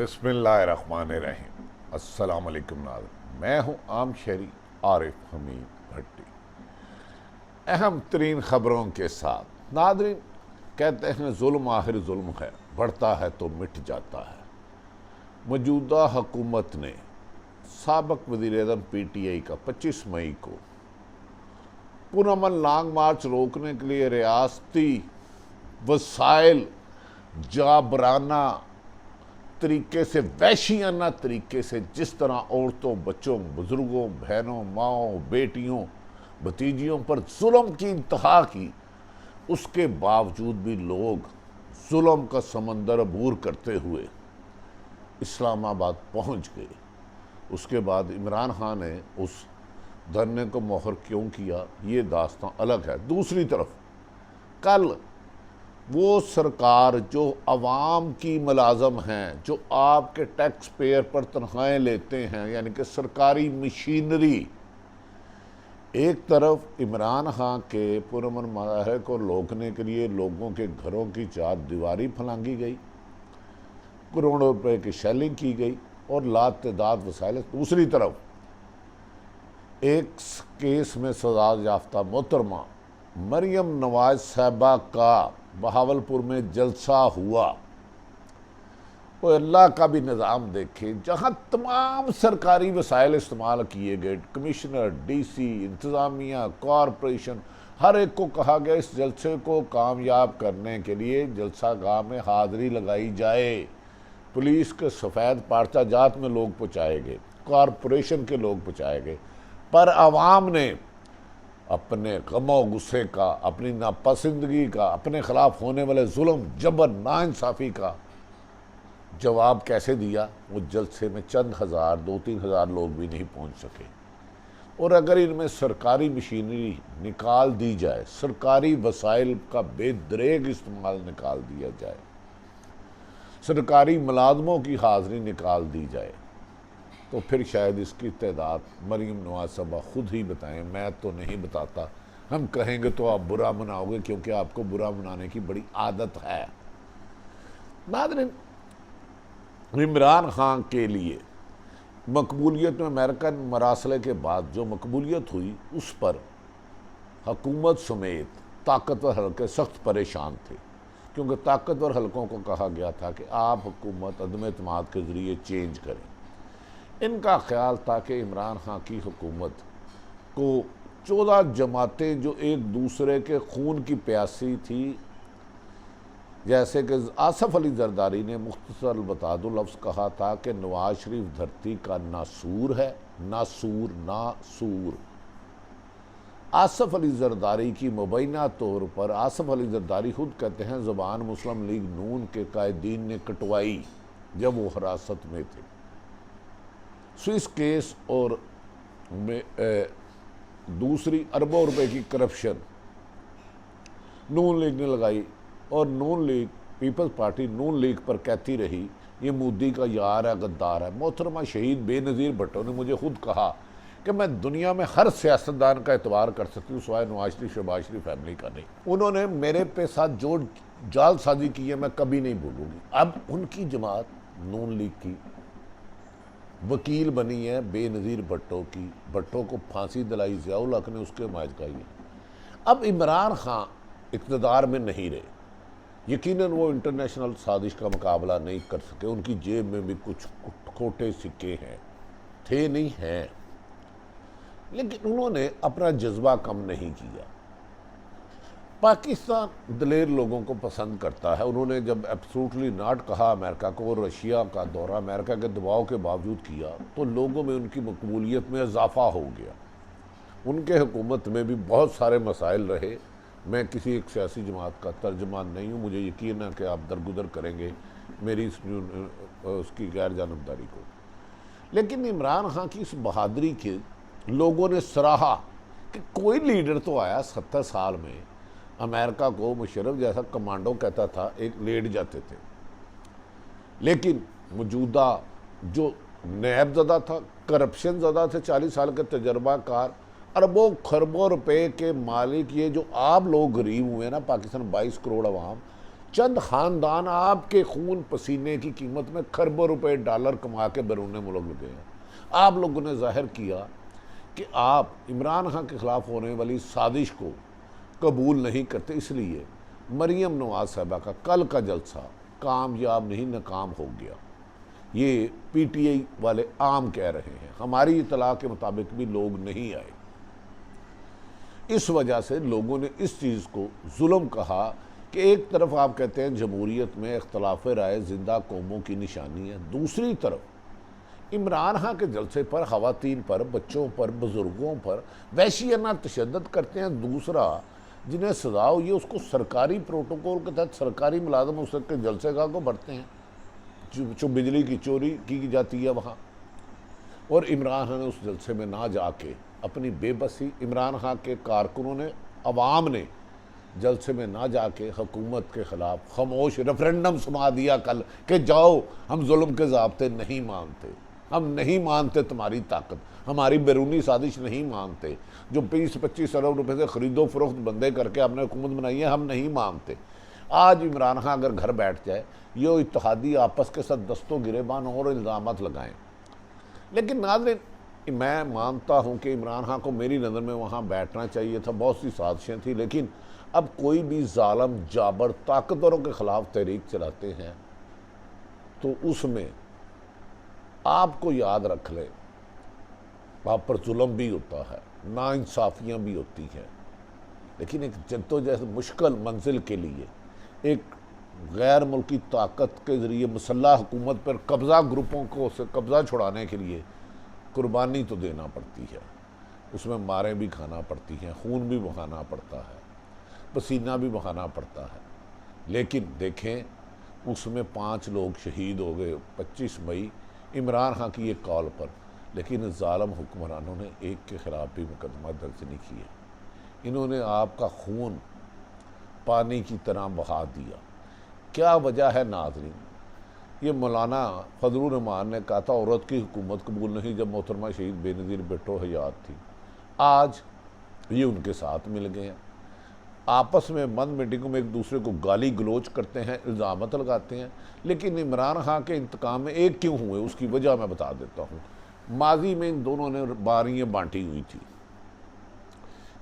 बिस्मिल्लाहिर्रहमानिर्रहीम। अस्सलाम वालेकुम नाज़रीन, मैं हूँ आम शहरी आरिफ हमीद भट्टी। अहम तरीन ख़बरों के साथ नाज़रीन, कहते हैं जुल्म आखिर जुल्म है, बढ़ता है तो मिट जाता है। मौजूदा हुकूमत ने साबिक़ वज़ीर-ए-आज़म PTI का 25 मई को पुरअमन लॉन्ग मार्च रोकने के लिए रियासती वसाइल जाबराना तरीके से, वहशियाना तरीके से, जिस तरह औरतों, बच्चों, बुजुर्गों, बहनों, माओं, बेटियों, भतीजियों पर जुल्म की इंतहा की, उसके बावजूद भी लोग जुल्म का समंदर अबूर करते हुए इस्लामाबाद पहुंच गए। उसके बाद इमरान खान ने उस धरने को मोहर क्यों किया, ये दास्तां अलग है। दूसरी तरफ कल वो सरकार जो अवाम की मुलाजम हैं, जो आपके टैक्स पेयर पर तनख्वाहें लेते हैं, यानी कि सरकारी मशीनरी, एक तरफ इमरान खान के पुरअमन मुजाहरे को रोकने के लिए लोगों के घरों की चार दीवारी फलांगी गई, करोड़ों रुपए की शेलिंग की गई और लातदाद वसाइल। दूसरी तरफ एक केस में सजा याफ्ता मोहतरमा मरियम नवाज साहबा का बहावलपुर में जलसा हुआ। वो अल्लाह का भी निज़ाम देखे, जहाँ तमाम सरकारी वसाइल इस्तेमाल किए गए, कमिश्नर, DC, इंतज़ामिया, कॉरपोरेशन, हर एक को कहा गया इस जलसे को कामयाब करने के लिए जलसा गाह में हाज़िरी लगाई जाए। पुलिस के सफ़ेद पार्चा जात में लोग पहुँचाए गए, कॉरपोरेशन के लोग पहुँचाए गए, पर आवाम ने अपने गमो गुस्से का, अपनी नापसंदगी का, अपने खिलाफ होने वाले जुल्म, जबर, नाइंसाफ़ी का जवाब कैसे दिया? वो जलसे में चंद हज़ार, 2-3 हज़ार लोग भी नहीं पहुंच सके। और अगर इनमें सरकारी मशीनरी निकाल दी जाए, सरकारी वसाइल का बेदरेग इस्तेमाल निकाल दिया जाए, सरकारी मुलाजमों की हाज़िरी निकाल दी जाए, तो फिर शायद इसकी तादाद मरियम नवाज साहबा खुद ही बताएं, मैं तो नहीं बताता। हम कहेंगे तो आप बुरा मनाओगे, क्योंकि आपको बुरा मनाने की बड़ी आदत है। नाज़रीन, इमरान खान के लिए मकबूलियत में अमेरिकन मरासले के बाद जो मकबूलियत हुई, उस पर हुकूमत समेत ताकतवर हलके सख्त परेशान थे, क्योंकि ताकतवर हलकों को कहा गया था कि आप हुकूमत अदम एतमाद के ज़रिए चेंज करें। इनका ख्याल था कि इमरान खान की हुकूमत को 14 जमातें जो एक दूसरे के खून की प्यासी थी, जैसे कि आसफ़ अली जरदारी ने मुख्तसर बता दो लफ्ज़ कहा था कि नवाज शरीफ धरती का नासूर है, नासूर नासूर। आसफ़ अली जरदारी की मुबैना तौर पर आसफ़ अली जरदारी खुद कहते हैं ज़बान मुस्लिम लीग नून के कायदीन ने कटवाई जब वो हिरासत में थे। स्विस केस और में दूसरी अरबों रुपए की करप्शन नून लीग ने लगाई, और नून लीग, पीपल्स पार्टी नून लीग पर कहती रही ये मोदी का यार है, गद्दार है। मोहतरमा शहीद बेनज़ीर भुट्टो ने मुझे खुद कहा कि मैं दुनिया में हर सियासतदान का एतबार कर सकती हूँ सिवाय नवाज शरीफ, शहबाज शरीफ फैमिली का नहीं। उन्होंने मेरे पे साथ जो जालसाजी की है मैं कभी नहीं भूलूंगी। अब उनकी जमात नून लीग की वकील बनी है बेनज़ीर भुट्टो की, भुट्टो को फांसी दिलाई ज़ियाउल हक ने, उसके हमायत का ही। अब इमरान खान इक़्तिदार में नहीं रहे, यकीनन वो इंटरनेशनल साजिश का मुकाबला नहीं कर सके। उनकी जेब में भी कुछ खोटे सिक्के हैं, थे नहीं हैं, लेकिन उन्होंने अपना जज्बा कम नहीं किया। पाकिस्तान दलेर लोगों को पसंद करता है। उन्होंने जब एब्सोल्युटली नॉट कहा अमेरिका को, और रशिया का दौरा अमेरिका के दबाव के बावजूद किया, तो लोगों में उनकी मकबूलियत में इजाफा हो गया। उनके हुकूमत में भी बहुत सारे मसाइल रहे। मैं किसी एक सियासी जमात का तर्जमान नहीं हूँ, मुझे यकीन है कि आप दरगुदर करेंगे मेरी उसकी गैर जानबदारी को। लेकिन इमरान खान की इस बहादुरी के लोगों ने सराहा कि कोई लीडर तो आया 70 साल में, अमेरिका को मुशर्रफ जैसा कमांडो कहता था, एक लेट जाते थे। लेकिन मौजूदा जो नैब ज़दा था, करप्शन ज़दा थे, 40 साल के तजर्बाकार, अरबों खरबों रुपए के मालिक, ये जो आप लोग गरीब हुए ना, पाकिस्तान 22 करोड़ अवाम, चंद खानदान आपके खून पसीने की कीमत में खरबों रुपए डॉलर कमा के बैरून मुल्क लगे हैं। आप लोगों ने जाहिर किया कि आप इमरान खान के ख़िलाफ़ होने वाली साजिश को कबूल नहीं करते, इसलिए मरीम नवाज साहबा का कल का जलसा कामयाब नहीं, नाकाम हो गया। ये पीटीआई वाले आम कह रहे हैं, हमारी इतला के मुताबिक भी लोग नहीं आए। इस वजह से लोगों ने इस चीज़ को जुल्म कहा कि एक तरफ आप कहते हैं जमहूरियत में इख्तलाफ राय जिंदा कौमों की निशानी है, दूसरी तरफ इमरान खान के जलसे पर ख़वातीन पर, बच्चों पर, बुज़ुर्गों पर वहशियाना तशद्दुद करते हैं। दूसरा, जिन्हें सजा हुई है उसको सरकारी प्रोटोकॉल के तहत सरकारी मुलाजम उसके जलसे गाह को बढ़ते हैं, जो बिजली की चोरी की जाती है वहाँ। और इमरान खान ने उस जलसे में ना जाके अपनी बेबसी, इमरान खान के कारकुनों ने, अवाम ने जलसे में ना जाके हुकूमत के ख़िलाफ़ खामोश रेफरेंडम सुना दिया कल कि जाओ, हम जुल्म के ज़ाब्ते नहीं मानते, हम नहीं मानते तुम्हारी ताकत, हमारी बैरूनी साजिश नहीं मानते, जो 20-25 अरब रुपए से ख़रीदो फरोख्त बंदे करके हमने हुकूमत बनाई है, हम नहीं मानते। आज इमरान खान अगर घर बैठ जाए, ये इत्तेहादी आपस के साथ दस्तों गिरेबान और इल्ज़ामात लगाएं। लेकिन नाज़रीन, मैं मानता हूँ कि इमरान खान को मेरी नज़र में वहाँ बैठना चाहिए था, बहुत सी साजिशें थी, लेकिन अब कोई भी जालिम जाबर ताकतवरों के ख़िलाफ़ तहरीक चलाते हैं तो उसमें आपको याद रख ले, आप पर जुल्म भी होता है, नाइंसाफ़ियाँ भी होती हैं, लेकिन एक जद्दोजहद मुश्किल मंजिल के लिए एक गैर मुल्की ताकत के ज़रिए मुसल्लह हुकूमत पर कब्ज़ा ग्रुपों को से कब्ज़ा छुड़ाने के लिए कुर्बानी तो देना पड़ती है, उसमें मारें भी खाना पड़ती हैं, खून भी बहाना पड़ता है, पसीना भी बहाना पड़ता है। लेकिन देखें, उसमें 5 लोग शहीद हो गए 25 मई इमरान खान की एक कॉल पर, लेकिन जालिम हुक्मरानों ने एक के ख़िलाफ़ भी मुकदमा दर्ज नहीं किया। इन्होंने आपका खून पानी की तरह बहा दिया। क्या वजह है नाज़रीन? ये मौलाना फजलुर रहमान ने कहा था औरत की हुकूमत कबूल नहीं, जब मोहतरमा शहीद बेनज़ीर भुट्टो हयात थी। आज ये उनके साथ मिल गए हैं, आपस में बंद मीटिंगों में एक दूसरे को गाली गलोच करते हैं, इल्ज़ामत लगाते हैं। लेकिन इमरान खान के इंतकाम में एक क्यों हुए, उसकी वजह मैं बता देता हूँ। माजी में इन दोनों ने बारियाँ बांटी हुई थी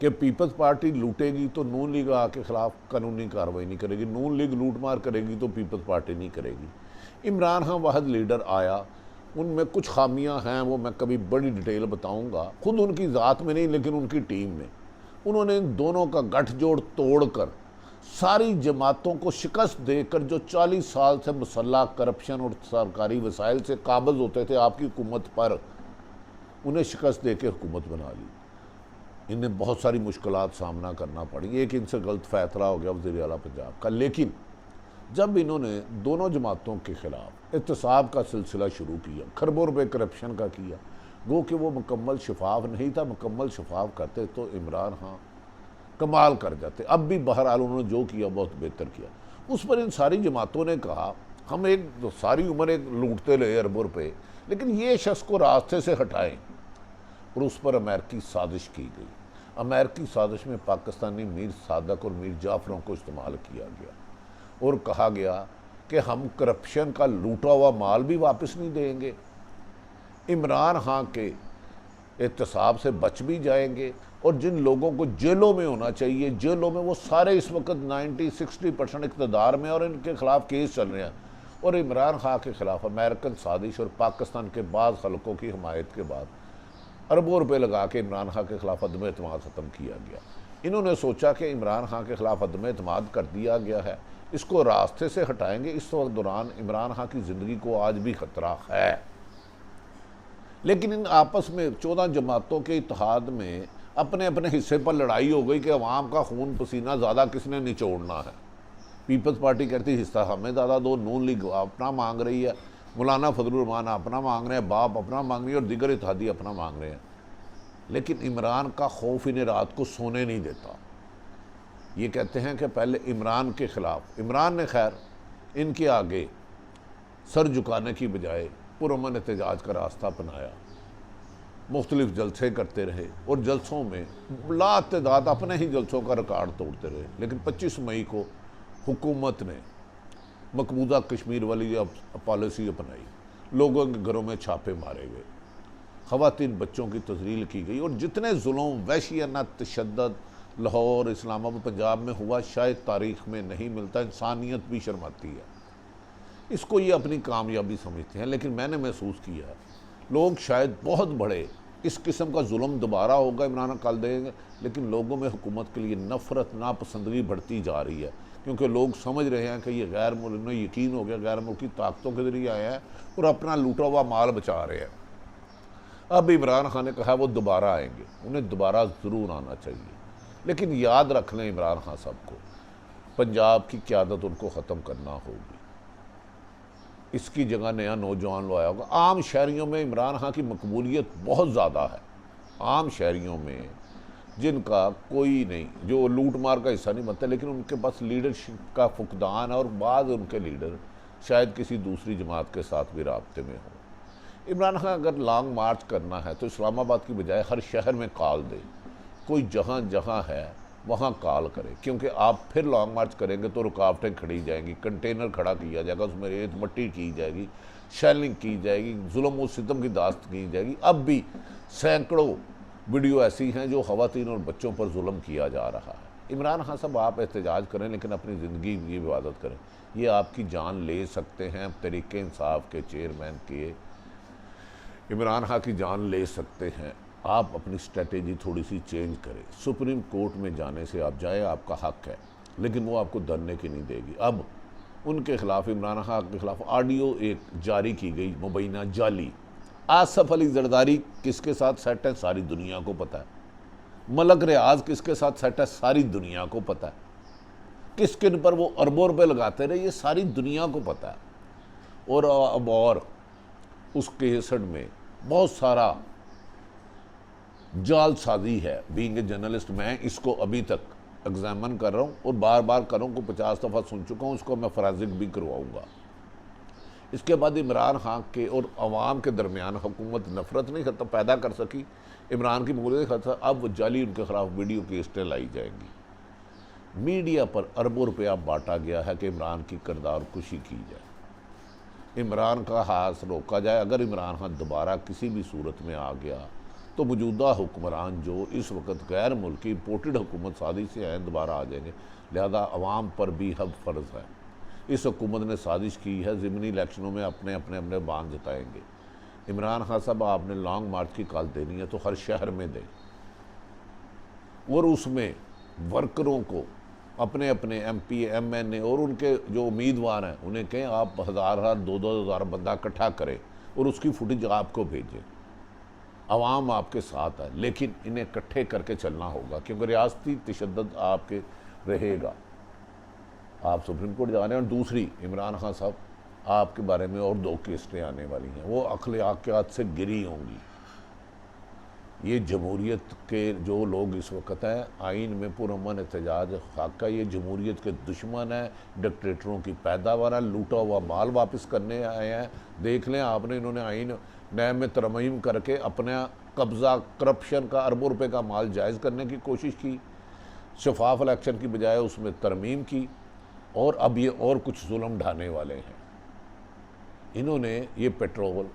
कि पीपल्स पार्टी लूटेगी तो नून लीग के ख़िलाफ़ कानूनी कार्रवाई नहीं करेगी, नून लीग लूटमार करेगी तो पीपल्स पार्टी नहीं करेगी। इमरान खान वाहिद लीडर आया, उनमें कुछ खामियां हैं, वो मैं कभी बड़ी डिटेल बताऊंगा, खुद उनकी ज़ात में नहीं लेकिन उनकी टीम में। उन्होंने इन दोनों का गठजोड़ तोड़कर सारी जमातों को शिकस्त देकर, जो 40 साल से मुसल्लह करप्शन और सरकारी वसाइल से काबज़ होते थे आपकी हुकूमत पर, उन्हें शिकस्त दे के हुकूमत बना ली। इन्हें बहुत सारी मुश्किलात सामना करना पड़ी, एक इनसे गलत फैसला हो गया वज़ीर आला पंजाब का। लेकिन जब इन्होंने दोनों जमातों के ख़िलाफ़ एहतसाब का सिलसिला शुरू किया, खरबों रुपये करप्शन का किया, गो कि वो मुकम्मल शफाफ नहीं था, मुकम्मल शफाफ करते तो इमरान खान कमाल कर जाते। अब भी बहरहाल उन्होंने जो किया बहुत बेहतर किया। उस पर इन सारी जमातों ने कहा हम एक सारी उम्र एक लूटते रहे अरबों रुपये, लेकिन ये शख्स को रास्ते से हटाएं। और उस पर अमेरिकी साजिश की गई। अमेरिकी साजिश में पाकिस्तानी मीर सादक और मीर जाफरों को इस्तेमाल किया गया और कहा गया कि हम करप्शन का लूटा हुआ माल भी वापस नहीं देंगे, इमरान खान के एहतसाब से बच भी जाएंगे, और जिन लोगों को जेलों में होना चाहिए जेलों में, वो सारे इस वक्त 90-60% इक़्तिदार में और इनके ख़िलाफ़ केस चल रहे हैं। और इमरान खान के ख़िलाफ़ अमेरिकन साजिश और पाकिस्तान के बाद खलकों की हमायत के बाद अरबों रुपये लगा के इमरान खान के ख़िलाफ़ अदम एतमाद ख़त्म किया गया। इन्होंने सोचा कि इमरान खान के ख़िलाफ़ अदम एतमाद कर दिया गया है, इसको रास्ते से हटाएंगे। इस वक्त दौरान इमरान खान की ज़िंदगी को आज भी ख़तरा है। लेकिन इन आपस में 14 जमातों के इत्तेहाद में अपने अपने हिस्से पर लड़ाई हो गई कि अवाम का खून पसीना ज़्यादा किसने निचोड़ना है। पीपल्स पार्टी कहती हिस्सा हमें ज़्यादा दो, नून लीग अपना मांग रही है, मौलाना फजलुर रहमान अपना मांग रहे हैं, बाप अपना मांग रही है और दीगर इत्तेहादी अपना मांग रहे हैं। लेकिन इमरान का खौफ इन्हें रात को सोने नहीं देता। ये कहते हैं कि पहले इमरान के ख़िलाफ़, इमरान ने खैर इनके आगे सर झुकाने की बजाय पुरअमन एहतजाज का रास्ता अपनाया, मुख्तलिफ जलसे करते रहे और जलसों में लातादाद अपने ही जलसों का रिकॉर्ड तोड़ते रहे। लेकिन 25 मई को हुकूमत ने मकबूजा कश्मीर वाली पॉलिसी अपनाई, लोगों के घरों में छापे मारे गए, ख़वातीन बच्चों की तज़लील की गई, और जितने जुल्म वहशियाना तशद्दुद लाहौर, इस्लामाबाद, पंजाब में हुआ शायद तारीख़ में नहीं मिलता। इंसानियत भी शर्माती है। इसको ये अपनी कामयाबी समझते हैं, लेकिन मैंने महसूस किया लोग शायद बहुत बड़े इस किस्म का जुल्म दोबारा होगा, इमरान कल देंगे, लेकिन लोगों में हुकूमत के लिए नफ़रत, नापसंदगी बढ़ती जा रही है, क्योंकि लोग समझ रहे हैं कि ये गैर मुल्क में यकीन हो गया गैर मुल्की ताकतों के ज़रिए आया है और अपना लूटा हुआ माल बचा रहे हैं। अब इमरान खान ने कहा वो दोबारा आएंगे, उन्हें दोबारा ज़रूर आना चाहिए, लेकिन याद रख लें इमरान खान साहब को पंजाब की क़यादत उनको ख़त्म करना होगी। इसकी जगह नया नौजवान लाया होगा। आम शहरियों में इमरान खान की मकबूलियत बहुत ज़्यादा है, आम शहरियों में जिनका कोई नहीं, जो लूट मार का हिस्सा नहीं बनता, लेकिन उनके पास लीडरशिप का फुकदान है और बाद उनके लीडर शायद किसी दूसरी जमात के साथ भी राब्ते में हों। इमरान खान अगर लॉन्ग मार्च करना है तो इस्लामाबाद की बजाय हर शहर में कॉल दे, कोई जहाँ जहाँ है वहाँ कॉल करे, क्योंकि आप फिर लॉन्ग मार्च करेंगे तो रुकावटें खड़ी जाएंगी, कंटेनर खड़ा किया जाएगा, उसमें रेत मट्टी की जाएगी, शेलिंग की जाएगी, जुल्म और सितम की दास्त की जाएगी। अब भी सैकड़ों वीडियो ऐसी हैं जो ख़वातीन और बच्चों पर जुल्म किया जा रहा है। इमरान खान साहब आप एहतजाज करें, लेकिन अपनी ज़िंदगी की इबादत करें। ये आपकी जान ले सकते हैं, तहरीके इंसाफ के चेयरमैन के इमरान खान की जान ले सकते हैं। आप अपनी स्ट्रेटेजी थोड़ी सी चेंज करें। सुप्रीम कोर्ट में जाने से आप जाए, आपका हक है, लेकिन वो आपको धरने की नहीं देगी। अब उनके खिलाफ, इमरान खान के खिलाफ ऑडियो एक जारी की गई मुबैना जाली। आसफ अली जरदारी किसके साथ सेट है सारी दुनिया को पता है, मलक रियाज किसके साथ सेट है सारी दुनिया को पता है, किस किन पर वो अरबों रुपये लगाते रहे ये सारी दुनिया को पता है। और अब और उस केसड में बहुत सारा जालसाजी है। बीइंग ए जर्नलिस्ट मैं इसको अभी तक एग्जामिन कर रहा हूँ और बार बार कर रहा हूँ, को 50 दफ़ा सुन चुका हूँ, उसको मैं फराजिक भी करवाऊँगा। इसके बाद इमरान खान के और अवाम के दरमियान हुकूमत नफरत नहीं खत्म पैदा कर सकी, इमरान की मकबूलियत खत्म, अब जाली उनके खिलाफ वीडियो केसेटें लाई जाएंगी। मीडिया पर अरबों रुपया बांटा गया है कि इमरान की किरदार कुशी की जाए, इमरान का हाथ रोका जाए। अगर इमरान खान दोबारा किसी भी सूरत में आ गया तो मौजूदा हुक्मरान जो इस वक्त गैर मुल्की इम्पोर्टेड हुकूमत साजिश से हैं दोबारा आ जाएंगे। लिहाजा अवाम पर भी हब फ़र्ज़ है। इस हुकूमत ने साजिश की है, ज़िमनी इलेक्शनों में अपने अपने अपने बांध जताएंगे। इमरान खान साहब आपने लॉन्ग मार्च की कॉल देनी है तो हर शहर में दें और उसमें वर्करों को अपने अपने MP MNA और उनके जो उम्मीदवार हैं उन्हें कहें आप 1000 2-2 हज़ार बंदा इकट्ठा करें और उसकी फुटेज आपको भेजें। अवाम आपके साथ है, लेकिन इन्हें इकट्ठे करके चलना होगा, क्योंकि रियासती तशद्दुद आपके रहेगा। आप सुप्रीम कोर्ट जा रहे हैं। और दूसरी, इमरान खान साहब आपके बारे में और 2 केसें आने वाली हैं, वो अखलाकियात से गिरी होंगी। ये जमहूरियत के जो लोग इस वक्त हैं आइन में पुरअमन एहतजाज खाका, ये जमहूरियत के दुश्मन हैं, डिक्टेटरों की पैदावार है, लूटा हुआ माल वापस करने आए हैं। देख लें आपने, इन्होंने आइन नए में तरमीम करके अपना कब्ज़ा, करप्शन का अरबों रुपए का माल जायज़ करने की कोशिश की, शफाफ इलेक्शन की बजाय उसमें तरमीम की, और अब ये और कुछ जुल्म ढाने वाले हैं। इन्होंने ये पेट्रोल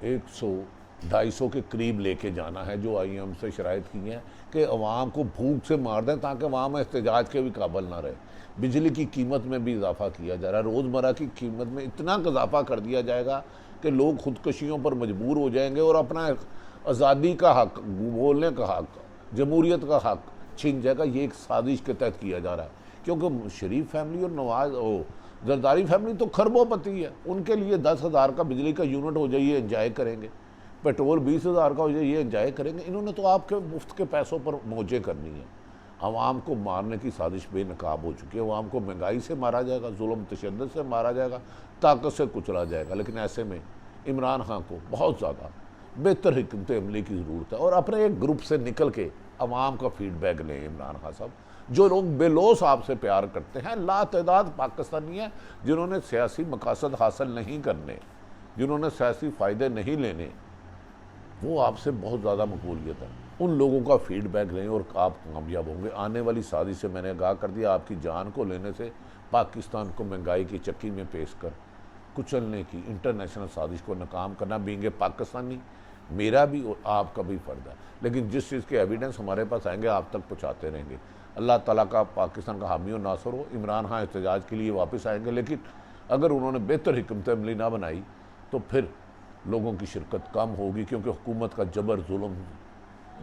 100-250 के करीब लेके जाना है, जो IM से शराइत की हैं कि अवाम को भूख से मार दें ताकि अवाम एहतजाज के भी काबिल ना रहे। बिजली की कीमत में भी इजाफा किया जा रहा है, रोज़मर्रा की कीमत में इतना इजाफा कर दिया जाएगा कि लोग खुदकशियों पर मजबूर हो जाएंगे और अपना आज़ादी का हक, बोलने का हक, जमहूरियत का हक छीन जाएगा। ये एक साजिश के तहत किया जा रहा है, क्योंकि शरीफ फैमिली और नवाज जरदारी फैमिली तो खरबोपति है, उनके लिए 10,000 का बिजली का यूनिट हो जाइए एंजॉय करेंगे, पेट्रोल 20,000 का हो जाए ये एंजॉय करेंगे। इन्होंने तो आपके मुफ्त के पैसों पर मौजें करनी है। आवाम को मारने की साजिश बेनकाब हो चुकी है। आवाम को महंगाई से मारा जाएगा, जुल्म तशद्दुद से मारा जाएगा, ताकत से कुचला जाएगा। लेकिन ऐसे में इमरान खान को बहुत ज़्यादा बेहतर हिकमत अमली की ज़रूरत है और अपने एक ग्रुप से निकल के अवाम का फीडबैक लें। इमरान खान साहब, जो लोग बेलोस आपसे प्यार करते हैं, लातदाद पाकिस्तानी हैं जिन्होंने सियासी मकासद हासिल नहीं करने, जिन्होंने सियासी फ़ायदे नहीं लेने, वो आपसे बहुत ज़्यादा मकबूलियत है। उन लोगों का फीडबैक लें और आप कामयाब होंगे। आने वाली साजिश से मैंने आगाह कर दिया, आपकी जान को लेने से पाकिस्तान को महंगाई की चक्की में पेश कर कुचलने की इंटरनेशनल साजिश को नाकाम करना बीइंग पाकिस्तानी मेरा भी और आपका भी फ़र्ज है। लेकिन जिस चीज़ के एविडेंस हमारे पास आएंगे आप तक पहुँचाते रहेंगे। अल्लाह ताला का पाकिस्तान का हामी और नासर हो। इमरान खान एहतजाज के लिए वापस आएंगे, लेकिन अगर उन्होंने बेहतर हिकमत अमली ना बनाई तो फिर लोगों की शिरकत कम होगी, क्योंकि हुकूमत का जबर जुल्म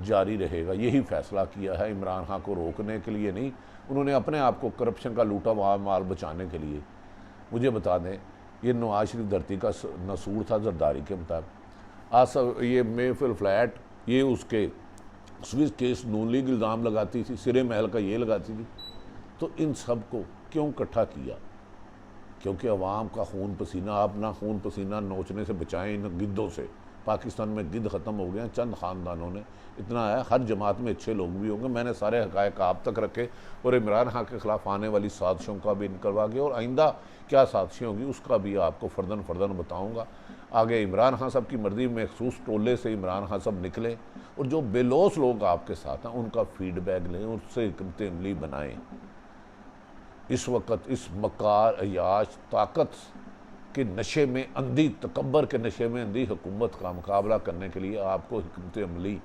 जारी रहेगा। यही फैसला किया है इमरान खान को रोकने के लिए नहीं, उन्होंने अपने आप को करप्शन का लूटा हुआ माल बचाने के लिए। मुझे बता दें, ये नवाज शरीफ धरती का नसूर था जरदारी के मुताबिक। आज ये महफिल फ्लैट ये उसके स्विस केस नून लीग इल्ज़ाम लगाती थी, सिरे महल का ये लगाती थी। तो इन सब को क्यों इकट्ठा किया? क्योंकि अवाम का खून पसीना, आप ना खून पसीना नोचने से बचाएं इन गिद्धों से। पाकिस्तान में गिद्ध ख़त्म हो गए हैं, चंद ख़ानदानों ने, इतना है। हर जमात में अच्छे लोग भी होंगे। मैंने सारे हक़ायक़ आप तक रखे और इमरान खान के ख़िलाफ़ आने वाली साजिशों का भी निकलवा के, और आइंदा क्या साजिशें होंगी उसका भी आपको फ़र्दन फ़र्दन बताऊँगा। आगे इमरान खान साहब की मर्ज़ी महसूस टोले से इमरान खान साहब निकले, और जो बेलौस लोग आपके साथ हैं उनका फ़ीडबैक लें, उससे हिकमत अमली बनाएँ। इस वक्त इस मकार अयाश ताकत के नशे में अंधी, तकब्बर के नशे में अंधी हुकूमत का मुकाबला करने के लिए आपको हिकमत अमली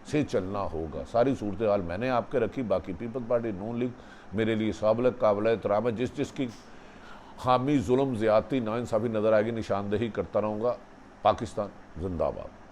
से चलना होगा। सारी सूरत हाल मैंने आपके रखी। बाकी पीपल्स पार्टी नून लीग मेरे लिए काबिल एहतराम है। जिस जिसकी हामी जुल्म ज़्यादती नाइंसाफ़ी नज़र आएगी निशानदेही करता रहूँगा। पाकिस्तान जिंदाबाद।